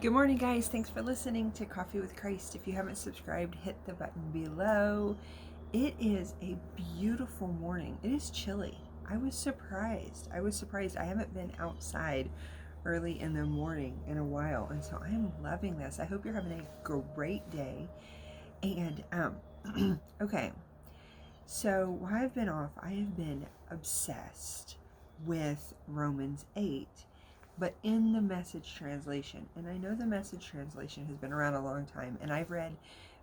Good morning, guys. Thanks for listening to Coffee with Christ. If you haven't subscribed, hit the button below. It is a beautiful morning. It is chilly. I was surprised. I haven't been outside early in the morning in a while, and so I am loving this. I hope you're having a great day. And okay. So while I've been off, I have been obsessed with Romans 8, but in the Message translation. And I know the Message translation has been around a long time, and I've read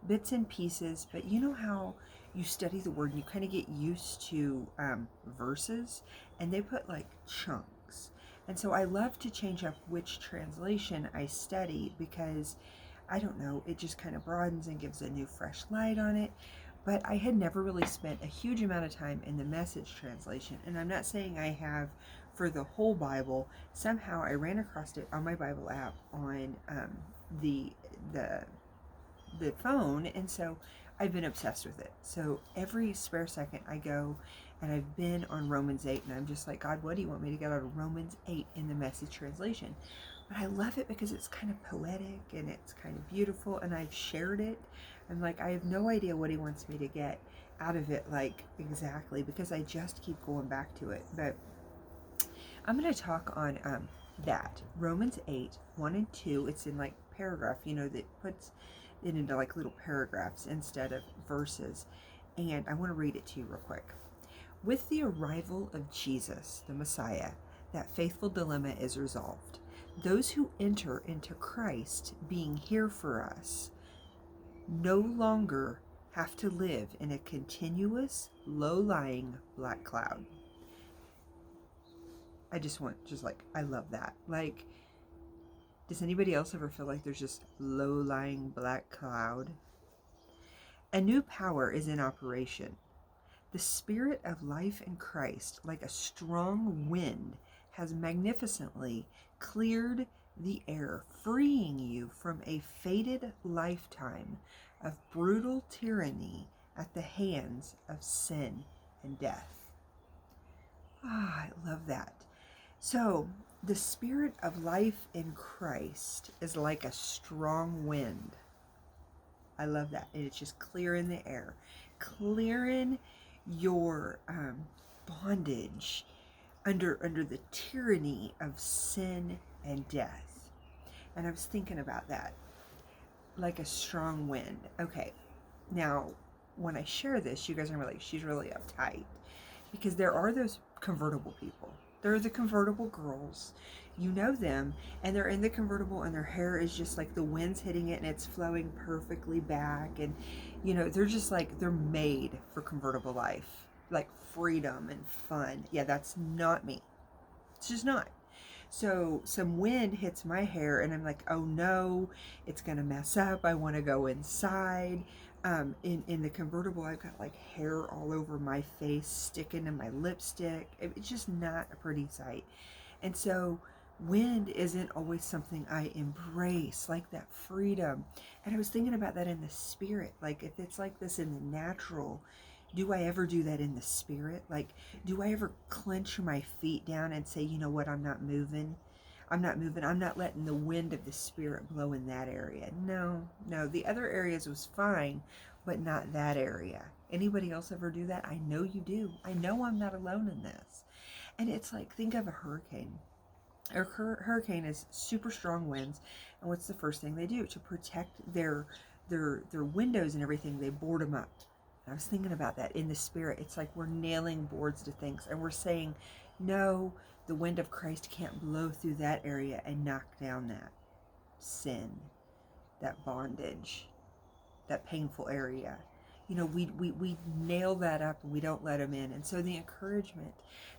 bits and pieces, but you know how you study the word and you kind of get used to verses, and they put like chunks. And so I love to change up which translation I study because I don't know, it just kind of broadens and gives a new fresh light on it. But I had never really spent a huge amount of time in the Message translation, and I'm not saying I have for the whole Bible. Somehow I ran across it on my Bible app on the the the phone, and so I've been obsessed with it. So every spare second I go, and I've been on Romans 8, and I'm just like, God, what do you want me to get out of Romans 8 in the Message translation? But I love it because it's kind of poetic and it's kind of beautiful, and I've shared it. I'm like, I have no idea what he wants me to get out of it, like exactly, because I just keep going back to it. But I'm going to talk on that. Romans 8, 1 and 2, it's in like paragraph, that puts it into like little paragraphs instead of verses. And I want to read it to you real quick. With the arrival of Jesus, the Messiah, that faithful dilemma is resolved. Those who enter into Christ being here for us no longer have to live in a continuous, low-lying black cloud. I love that. Like, does anybody else ever feel like there's just low-lying black cloud? A new power is in operation. The Spirit of life in Christ, like a strong wind, has magnificently cleared the air, freeing you from a fated lifetime of brutal tyranny at the hands of sin and death. I love that. So, the Spirit of life in Christ is like a strong wind. I love that. And it's just clearing the air, clearing your bondage under the tyranny of sin and death. And I was thinking about that, like a strong wind. Okay, now when I share this, you guys are like, she's really uptight, because there are those convertible people. There are the convertible girls. You know them, and they're in the convertible, and their hair is just like the wind's hitting it, and it's flowing perfectly back. And, they're just like, they're made for convertible life, like freedom and fun. Yeah, that's not me. It's just not. So some wind hits my hair, and I'm like, oh no, it's going to mess up. I want to go inside. In the convertible, I've got like hair all over my face, sticking to my lipstick. It's just not a pretty sight. And so wind isn't always something I embrace, like that freedom. And I was thinking about that in the spirit. Like, if it's like this in the natural, do I ever do that in the spirit? Like, do I ever clench my feet down and say, you know what, I'm not moving. I'm not letting the wind of the Spirit blow in that area. No. The other areas was fine, but not that area. Anybody else ever do that? I know you do. I know I'm not alone in this. And it's like, think of a hurricane. A hurricane is super strong winds, and what's the first thing they do? To protect their windows and everything, they board them up. And I was thinking about that in the spirit. It's like we're nailing boards to things, and we're saying, no, the wind of Christ can't blow through that area and knock down that sin, that bondage, that painful area. We nail that up, and we don't let them in. And so the encouragement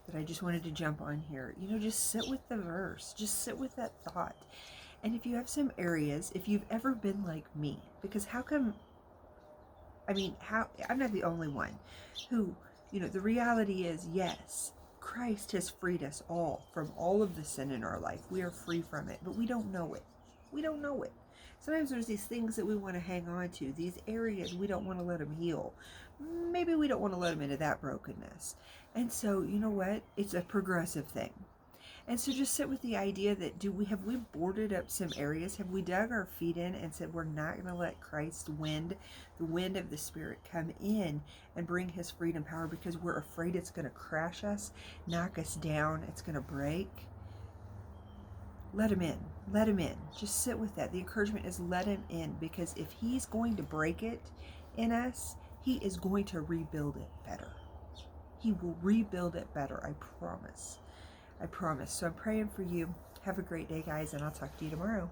that I just wanted to jump on here, just sit with the verse, just sit with that thought. And if you have some areas, if you've ever been like me, because I'm not the only one who, the reality is, yes, Christ has freed us all from all of the sin in our life. We are free from it, but we don't know it. We don't know it. Sometimes there's these things that we want to hang on to, these areas we don't want to let them heal. Maybe we don't want to let them into that brokenness. And so, you know what? It's a progressive thing. And so just sit with the idea that have we boarded up some areas? Have we dug our feet in and said we're not going to let Christ's wind, the wind of the Spirit, come in and bring his freedom power because we're afraid it's going to crash us, knock us down, it's going to break? Let him in. Let him in. Just sit with that. The encouragement is let him in, because if he's going to break it in us, he is going to rebuild it better. He will rebuild it better. I promise. I promise. So I'm praying for you. Have a great day, guys, and I'll talk to you tomorrow.